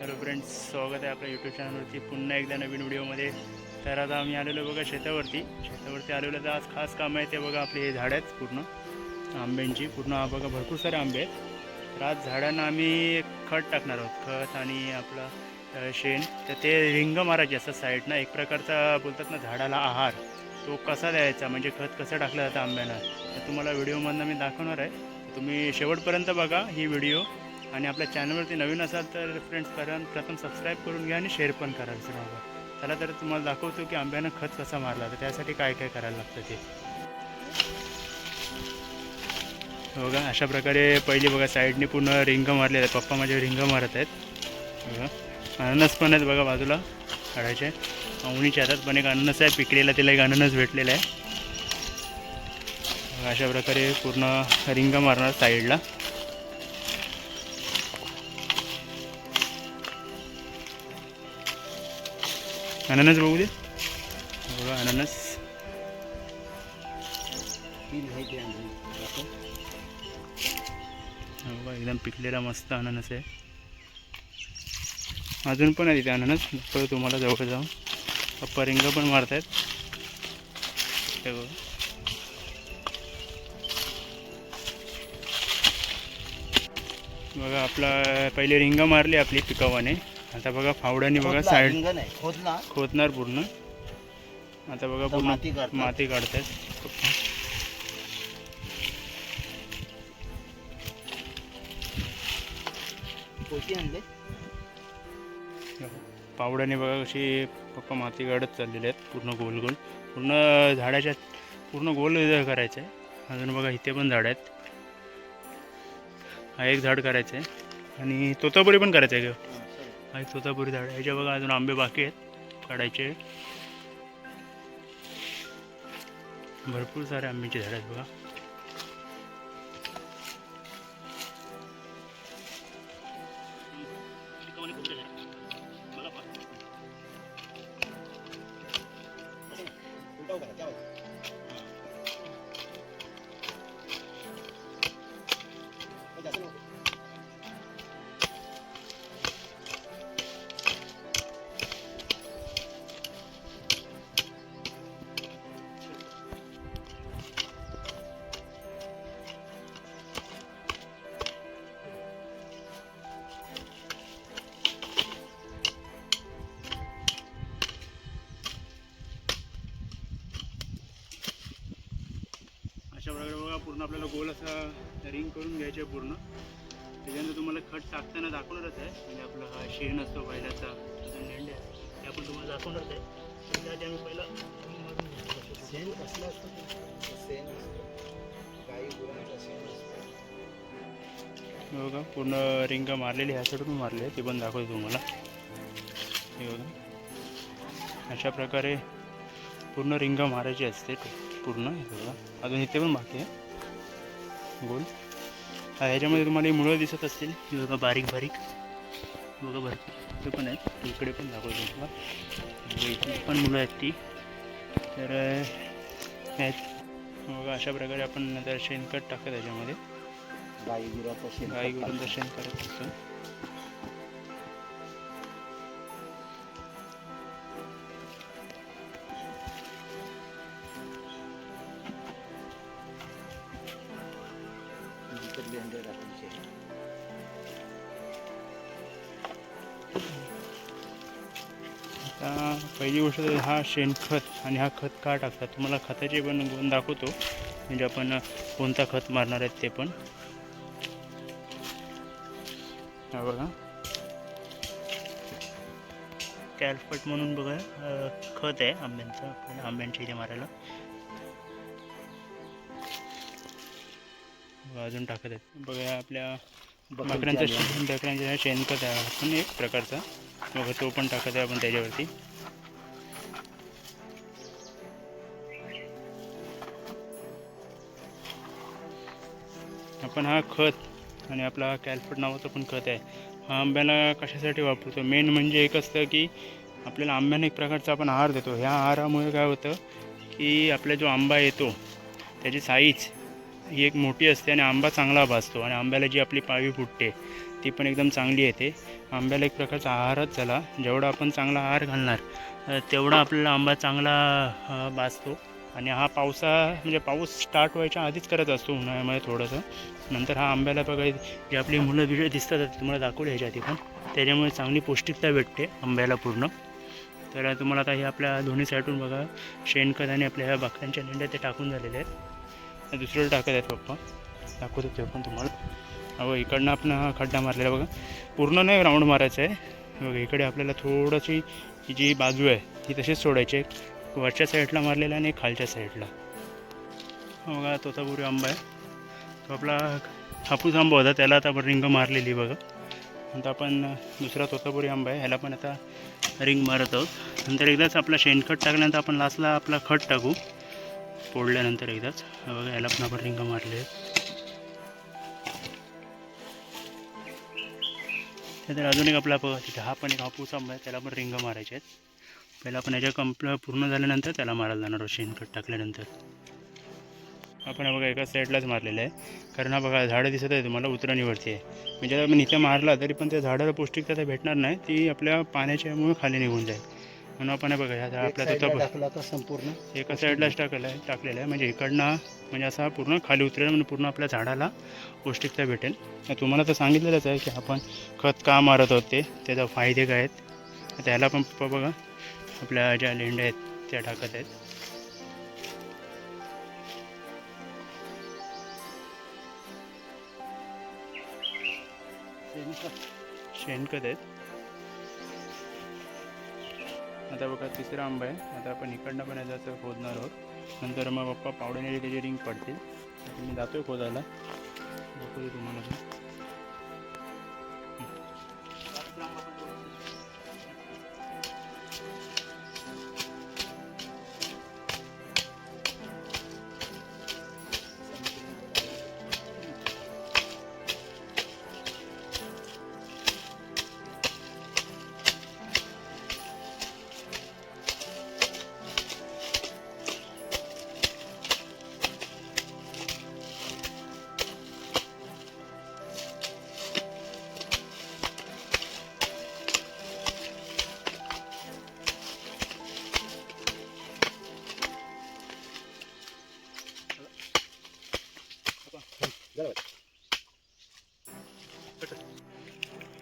Hello friends, स्वागत आहे आपल्या यूट्यूब चॅनलवरती पुन्हा एकदा नवीन व्हिडिओमध्ये. तर आता आम्ही आलेलो बघा शेतावरती आलेलो. तर आज खास काम आहे ते बघा, आपले झाडं आहेत पूर्ण आंब्यांची. पूर्ण बघा भरपूर सारे आंबे आहेत. तर आज झाडांना आम्ही खत टाकणार आहोत, खत आणि आपलं शेण. तर ते रिंग मारायचे असतात साईडनं, एक प्रकारचा बोलतात ना झाडाला आहार. तो कसा द्यायचा म्हणजे खत कसं टाकलं जातं आंब्यांना, तर तुम्हाला व्हिडिओमधनं मी दाखवणार आहे. तुम्ही शेवटपर्यंत बघा ही व्हिडिओ. आणि आपल्या चॅनलवरती नवीन असाल तर फ्रेंड्स प्रथम सबस्क्राईब करून घ्या आणि शेअर पण करा विसरू नका. चला तर तुम्हाला दाखवतो की आंब्यानं खत कसा मारला, तर त्यासाठी काय काय करायला लागतं ते बघा. अशा प्रकारे पहिली बघा साईडने पूर्ण रिंग मारले आहेत. पप्पा माझे रिंग मारत आहेत बघा. अननस पण आहेत बघा बाजूला काढायचे. उन्हीच्या हातात पण एक अननस आहे पिकलेला, त्याला एक अननस भेटलेला आहे. अशा प्रकारे पूर्ण रिंग मारणार साईडला. अननस बघू दे बघा, अननस बघा एकदम पिकलेला मस्त अननस आहे. अजून पण आहे तिथे अननस, तर तुम्हाला जवळ जाऊन पप्पा रिंग पण मारत आहेत ते बघा. बघा आपला पहिले रिंग मारली आपली पिकावाने. आता बघा फावड्याने बघा साईड खोदणार पूर्ण. आता बघा पूर्ण माती काढतात पप्पा. पावड्याने बघा कशी पप्पा माती काढत चाललेले आहेत पूर्ण गोल गोल. पूर्ण झाडाच्या पूर्ण गोल करायचं आहे. अजून बघा इथे पण झाड आहेत. हा एक झाड करायचं आहे आणि तोतापुरी पण करायचं आहे का. हा एक तोतापुरी झाड आहे. ह्याच्या बघा अजून आंबे बाकी आहेत काढायचे. भरपूर सारे आंब्याचे झाड आहेत बघा. अशा प्रकारे बघा पूर्ण आपल्याला गोल असा रिंग करून घ्यायचं आहे पूर्ण. त्याच्यानंतर तुम्हाला खत टाकताना दाखवणारच आहे. म्हणजे आपला हा शेण असतो पहिल्याचा लेंड्या, ते आपण तुम्हाला दाखवणारच आहे. त्याच्याआधी आम्ही पहिला शेण कसलं असतं, शेण गाई गुरांचं शेण असतं बघा. पूर्ण रिंग मारलेली ह्या साईडून मारली आहे, ते पण दाखवतो तुम्हाला. हे बघा अशा प्रकारे पूर्ण रिंग मारायची असते पूर्ण. बघा अजून इथे पण बाकी आहे गोल. ह्याच्यामध्ये तुम्हाला मुळं दिसत असतील बघा, बारीक बारीक बघा भरपूर. इथे पण आहेत, इकडे पण दाखवतो तुम्हाला. इथे पण मुलं आहेत ती. तर बघा अशा प्रकारे आपण नंतर शेणखत टाकतं त्याच्यामध्ये. गाई गुरांचं शेण करत असतो. आता पहिली गोष्ट हा शेणखत आणि हा खत का टाकतात तुम्हाला खताचे पण गुण दाखवतो. म्हणजे आपण कोणता खत मारणार आहेत ते पण. हा बघा कॅल्फट म्हणून बघा खत आहे आंब्यांचं, आपल्याला आंब्यांच्या इथे मारायला. अजून टाकत आहेत बघा. आपल्या बकऱ्यांचा शेणखत आहे पण एक प्रकारचा बघा, तो पण टाकत आहे आपण त्याच्यावरती. आपण हा खत आणि आपला कॅल्फट नावाचा पण खत आहे, हा आंब्याला कशासाठी वापरतो. मेन म्हणजे एक असतं की आपल्याला आंब्याने एक प्रकारचा आपण आहार देतो. ह्या आहारामुळे काय होतं की आपला जो आंबा येतो त्याची साईज ही एक मोठी असते आणि आंबा चांगला भासतो. आणि आंब्याला जी आपली पाळवी फुटते ती पण एकदम चांगली येते. आंब्याला एक प्रकारचा आहारच झाला. जेवढा आपण चांगला आहार घालणार तेवढा आपल्याला आंबा चांगला भाजतो. आणि हा म्हणजे पाऊस स्टार्ट व्हायच्या आधीच करत असतो उन्हाळ्यामध्ये थोडंसं. नंतर हा आंब्याला बघा जे आपली मुलं बिळं दिसतात तुम्हाला दाखवले ह्याच्या आधी पण, त्याच्यामुळे चांगली पौष्टिकता भेटते आंब्याला पूर्ण. तर तुम्हाला आता हे आपल्या दोन्ही साईडून बघा शेणखत आणि आपल्या ह्या बकऱ्यांच्या लेंड्या ते टाकून झालेले आहेत. दुसरं टाकत आहेत पप्पा, दाखवतो ते पण तुम्हाला. अहो इकडनं आपण हा खड्डा मारलेला बघा, पूर्ण नाही राऊंड मारायचं आहे बघा. इकडे आपल्याला थोडीशी जी बाजू आहे ती तशीच सोडायची आहे. वरच्या साईडला मारलेला आणि खालच्या साईडला बघा तोतापुरी आंबा आहे. तो आपला हापूस आंबा होता, त्याला आता आपण रिंग मारलेली बघा. नंतर आपण दुसरा तोतापुरी आंबा आहे, ह्याला पण आता रिंग मारत आहोत. नंतर एकदाच आपला शेणखत टाकल्यानंतर आपण लास्टला आपला खत टाकू फोडल्यानंतर एकदाच बघा. ह्याला पण आपण रिंग मारले आहेत. त्यानंतर अजून एक आपला तिथे हा पण एक हापूस आंबा आहे, त्याला पण रिंग मारायचे आहेत. पहिला आपण ह्याच्या पूर्ण झाल्यानंतर त्याला मारायला जाणार शेणखत टाकल्यानंतर. आपण बघा एका साईडलाच मारलेलं आहे, कारण हा बघा झाडं दिसत आहे तुम्हाला उतरणीवरती आहे. म्हणजे आपण इथे मारला तरी पण त्या झाडाला पौष्टिकता तर भेटणार नाही, ती आपल्या पाण्याच्यामुळे खाली निघून जाईल. म्हणून आपण बघा ह्या आपल्या टाकला संपूर्ण एका साईडलाच टाकलेलं आहे. म्हणजे इकडनं म्हणजे असा पूर्ण खाली उतरेल, म्हणजे पूर्ण आपल्या झाडाला पौष्टिकता भेटेल. तुम्हाला तर सांगितलेलंच आहे की आपण खत का मारत आहोत त्याचा फायदे काय आहेत. त्याला पण बघा आपल्या ज्या लेंड्या आहेत त्या टाकत आहेत. शेणखत आहेत. आता बघा तिसरा आंबा आहे. आता आपण इकडनं पण याचं खोदणार आहोत. नंतर मग पप्पा पावड्याने त्याची रिंग पडतील. मी जातोय खोदायला, दाखवतो तुम्हाला.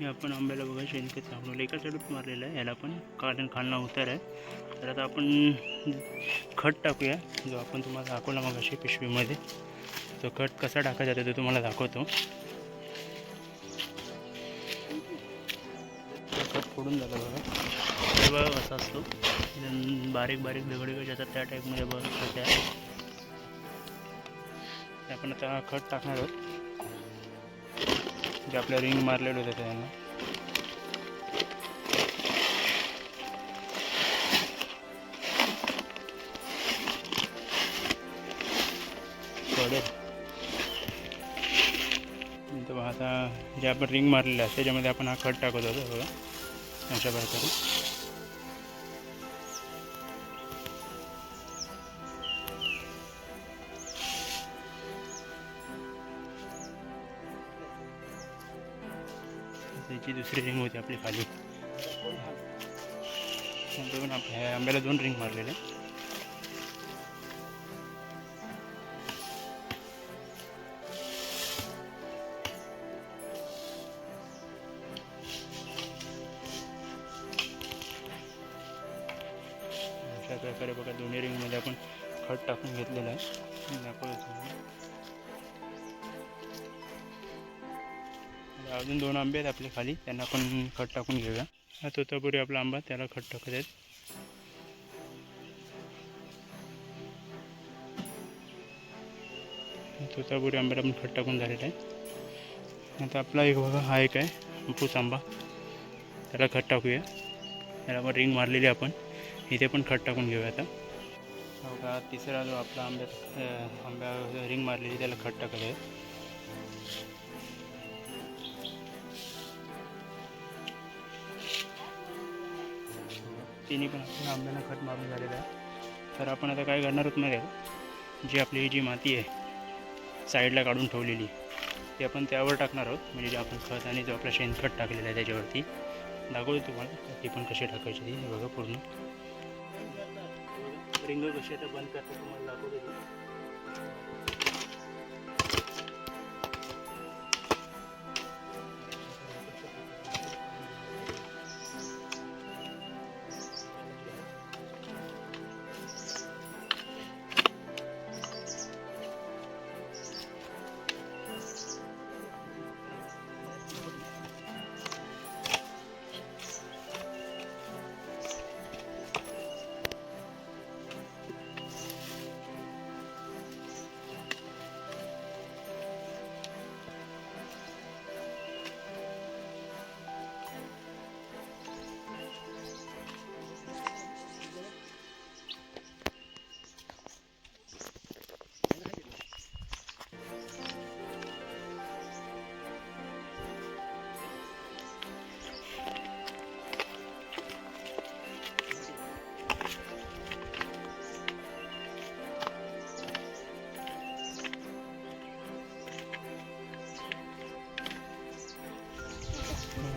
हे आपण आंब्याला बघा शेणखत सापडवलं, एका साईडून मारलेलं आहे. ह्याला पण कारण खालना उतार आहे. तर आता आपण खत टाकूया, जो आपण तुम्हाला दाखवला मग अशी पिशवीमध्ये. तो खत कसा टाकायचा ते तुम्हाला दाखवतो. खत फोडून झालं बघा, हे बघा असा असतो. बारीक बारीक दगडी जातात त्या टाईपमध्ये बघा त्या. आपण आता खत टाकणार आहोत जे आपल्या रिंग मारलेलं होतं त्यांना. तर आता जे आपण रिंग मारलेलं आहे त्याच्यामध्ये आपण हा खत टाकत होतो बघा अशा प्रकारे. त्याची दुसरी रिंग होती आपली खाली. पण आपल्या आंब्याला 2 रिंग मारलेले. अशा प्रकारे बघा दोन्ही रिंगमध्ये आपण खत टाकून घेतलेलं आहे. दाखवतो अजून 2 आंबे आहेत आपले खाली, त्यांना पण खत टाकून घेऊया. हा तोतापुरी आपला आंबा, त्याला खत टाकत आहेत. तोतापुरी आंब्याला पण खत टाकून झालेलं आहे. आता आपला एक बघा हा एक आहे हापूस आंबा, त्याला खत टाकूया. त्याला पण रिंग मारलेली आपण, इथे पण खत टाकून घेऊया. आता बघा तिसरा जो आपला आंब्या रिंग मारलेली त्याला खत टाकत आहे. तिन्ही पण आपल्या आंब्याला खत मारून झालेलं आहे. तर आपण आता काय करणार आहोत माहिती आहे, जी आपली जी माती आहे साईडला काढून ठेवलेली ते आपण त्यावर टाकणार आहोत, म्हणजे जे आपण खत आणि जो आपला शेणखत टाकलेलं आहे त्याच्यावरती दाखवतो तुम्हाला ती पण कशी टाकायची ती. हे बघा पूर्ण रिंग कशी आता बंद करता तुम्हाला दाखवतो.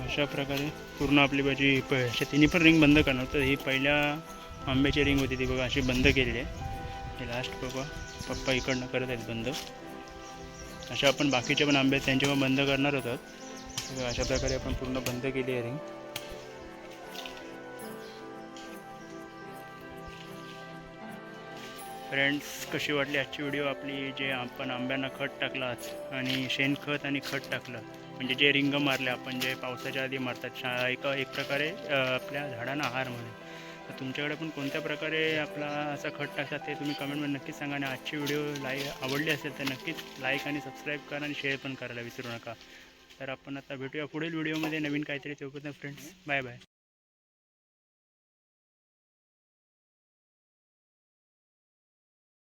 अशा प्रकारे पूर्ण आपली भाजी अशा तिन्ही पण रिंग बंद करणार. तर ही पहिल्या आंब्याची रिंग होती ती बघा अशी बंद केलेली आहे. हे लास्ट बघा पप्पा इकडनं करत आहेत बंद. अशा आपण बाकीचे पण आंबे त्यांचे पण बंद करणार होतात. अशा प्रकारे आपण पूर्ण बंद केली आहे रिंग. फ्रेंड्स, कशी वाटली आजची व्हिडिओ आपली, जे आपण आंब्यांना खत टाकलं आज आणि शेणखत आणि खत टाकलं, म्हणजे जे रिंग मारले आपण जे पावसाच्या आधी मारतात एक प्रकारे आपल्या झाडांना आहार म्हणून. तर तुमच्याकडे पण कोणत्या प्रकारे आपला असा खत टाकतात ते तुम्ही कमेंटमध्ये नक्कीच सांगा. आणि आजची व्हिडिओ आवडली असेल तर नक्कीच लाईक आणि सबस्क्राईब करा आणि शेअर पण करायला विसरू नका. तर आपण आता भेटूया पुढील व्हिडिओमध्ये नवीन काहीतरी. तोपर्यंत फ्रेंड्स बाय बाय.